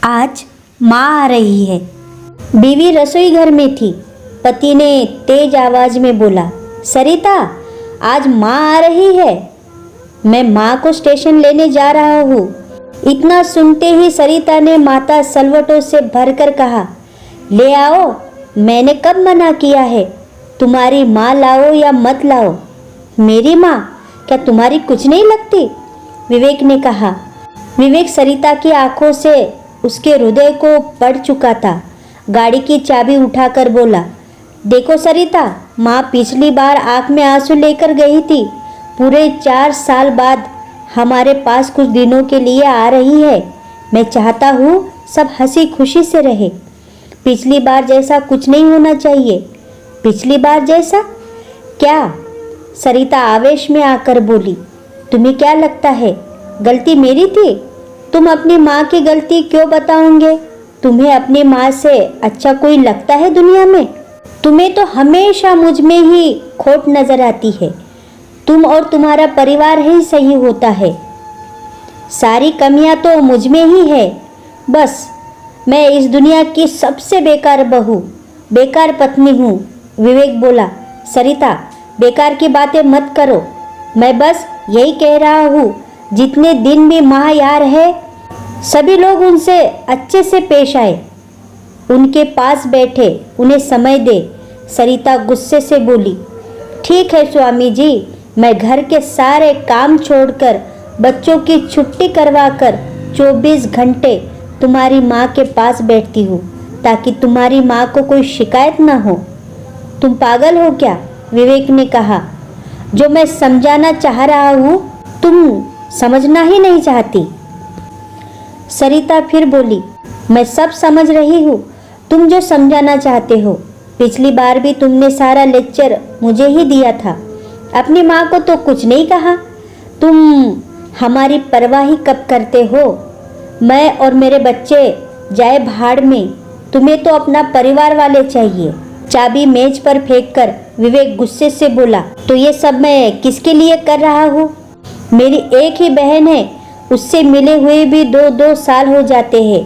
आज माँ आ रही है। बीवी रसोई घर में थी। पति ने तेज आवाज में बोला, सरिता, आज माँ आ रही है। मैं माँ को स्टेशन लेने जा रहा हूँ। इतना सुनते ही सरिता ने माता सलवटों से भरकर कहा, ले आओ, मैंने कब मना किया है? तुम्हारी माँ लाओ या मत लाओ। मेरी माँ? क्या तुम्हारी कुछ नहीं लगती? विवेक ने कहा। विवेक सरिता की आंखों से उसके हृदय को पढ़ चुका था। गाड़ी की चाबी उठाकर बोला, देखो सरिता, माँ पिछली बार आंख में आंसू लेकर गई थी। पूरे 4 साल बाद हमारे पास कुछ दिनों के लिए आ रही है। मैं चाहता हूँ सब हंसी खुशी से रहे। पिछली बार जैसा कुछ नहीं होना चाहिए। पिछली बार जैसा क्या? सरिता आवेश में आकर बोली, तुम्हें क्या लगता है गलती मेरी थी? तुम अपनी माँ की गलती क्यों बताओगे? तुम्हें अपनी माँ से अच्छा कोई लगता है दुनिया में? तुम्हें तो हमेशा मुझ में ही खोट नजर आती है। तुम और तुम्हारा परिवार ही सही होता है। सारी कमियां तो मुझ में ही है। बस मैं इस दुनिया की सबसे बेकार बहू, बेकार पत्नी हूँ। विवेक बोला, सरिता, बेकार की बातें मत करो। मैं बस यही कह रहा हूँ, जितने दिन भी माँ यार है, सभी लोग उनसे अच्छे से पेश आए। उनके पास बैठे, उन्हें समय दे। सरिता गुस्से से बोली, ठीक है स्वामी जी, मैं घर के सारे काम छोड़कर, बच्चों की छुट्टी करवाकर 24 घंटे तुम्हारी माँ के पास बैठती हूँ, ताकि तुम्हारी माँ को कोई शिकायत ना हो। तुम पागल हो क्या? विवेक ने कहा। जो मैं समझाना चाह रहा हूँ तुम समझना ही नहीं चाहती। सरिता फिर बोली, मैं सब समझ रही हूँ, तुम जो समझाना चाहते हो। पिछली बार भी तुमने सारा लेक्चर मुझे ही दिया था। अपनी माँ को तो कुछ नहीं कहा। तुम हमारी परवाह ही कब करते हो? मैं और मेरे बच्चे जाए भाड़ में, तुम्हें तो अपना परिवार वाले चाहिए। चाबी मेज पर फेंककर विवेक गुस्से से बोला, तो ये सब मैं किसके लिए कर रहा हूँ? मेरी एक ही बहन है, उससे मिले हुए भी 2-2 साल हो जाते हैं।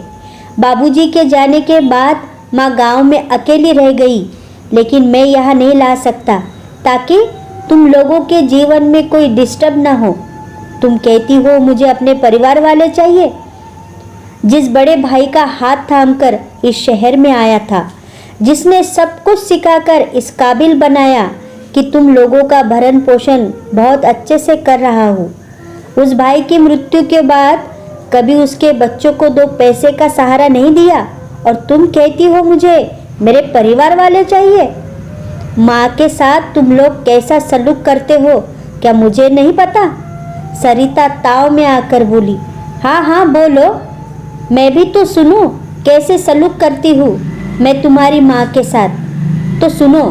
बाबूजी के जाने के बाद माँ गांव में अकेली रह गई, लेकिन मैं यहाँ नहीं ला सकता ताकि तुम लोगों के जीवन में कोई डिस्टर्ब ना हो। तुम कहती हो मुझे अपने परिवार वाले चाहिए। जिस बड़े भाई का हाथ थामकर इस शहर में आया था, जिसने सब कुछ सिखाकर इस काबिल बनाया कि तुम लोगों का भरण पोषण बहुत अच्छे से कर रहा हूँ, उस भाई की मृत्यु के बाद कभी उसके बच्चों को 2 पैसे का सहारा नहीं दिया, और तुम कहती हो मुझे मेरे परिवार वाले चाहिए। माँ के साथ तुम लोग कैसा सलूक करते हो क्या मुझे नहीं पता? सरिता ताव में आकर बोली, हाँ हाँ बोलो, मैं भी तो सुनूं कैसे सलूक करती हूँ मैं तुम्हारी माँ के साथ। तो सुनो।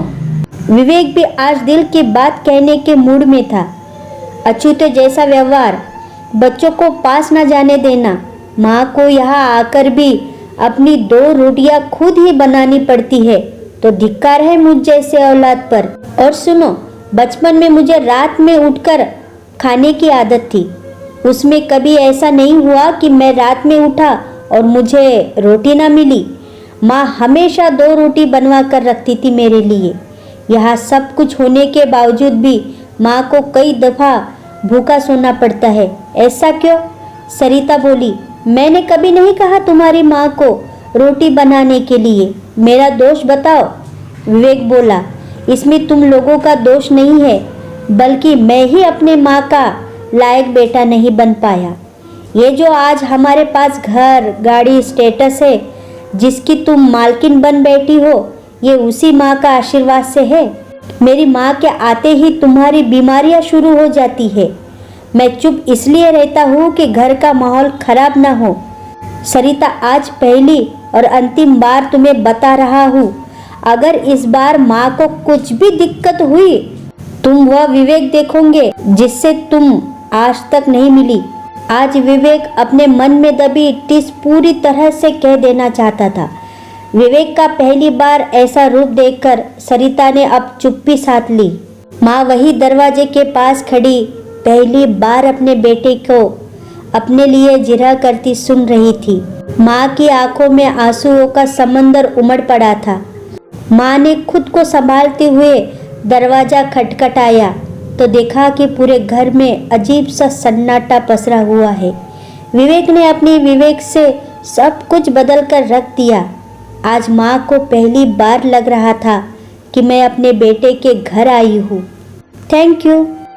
विवेक भी आज दिल की बात कहने के मूड में था। अछूते जैसा व्यवहार, बच्चों को पास न जाने देना, माँ को यहाँ आकर भी अपनी 2 रोटियां खुद ही बनानी पड़ती है, तो धिक्कार है मुझ जैसे औलाद पर। और सुनो, बचपन में मुझे रात में उठकर खाने की आदत थी। उसमें कभी ऐसा नहीं हुआ कि मैं रात में उठा और मुझे रोटी ना मिली। माँ हमेशा 2 रोटी बनवा कर रखती थी मेरे लिए। यहाँ सब कुछ होने के बावजूद भी माँ को कई दफ़ा भूखा सोना पड़ता है। ऐसा क्यों? सरिता बोली, मैंने कभी नहीं कहा तुम्हारी माँ को रोटी बनाने के लिए। मेरा दोष बताओ। विवेक बोला, इसमें तुम लोगों का दोष नहीं है, बल्कि मैं ही अपने माँ का लायक बेटा नहीं बन पाया। ये जो आज हमारे पास घर, गाड़ी, स्टेटस है, जिसकी तुम मालकिन बन बैठी हो, ये उसी माँ का आशीर्वाद से है। मेरी माँ के आते ही तुम्हारी बीमारियाँ शुरू हो जाती है। मैं चुप इसलिए रहता हूँ कि घर का माहौल खराब ना हो। सरिता, आज पहली और अंतिम बार तुम्हें बता रहा हूँ, अगर इस बार माँ को कुछ भी दिक्कत हुई, तुम वह विवेक देखोगे जिससे तुम आज तक नहीं मिली। आज विवेक अपने मन में दबी टिस पूरी तरह से कह देना चाहता था। विवेक का पहली बार ऐसा रूप देखकर सरिता ने अब चुप्पी साध ली। माँ वही दरवाजे के पास खड़ी पहली बार अपने बेटे को अपने लिए जिरह करती सुन रही थी। माँ की आंखों में आंसुओं का समंदर उमड़ पड़ा था। माँ ने खुद को संभालते हुए दरवाज़ा खटखटाया तो देखा कि पूरे घर में अजीब सा सन्नाटा पसरा हुआ है। विवेक ने अपनी विवेक से सब कुछ बदल कर रख दिया। आज माँ को पहली बार लग रहा था कि मैं अपने बेटे के घर आई हूँ। Thank you.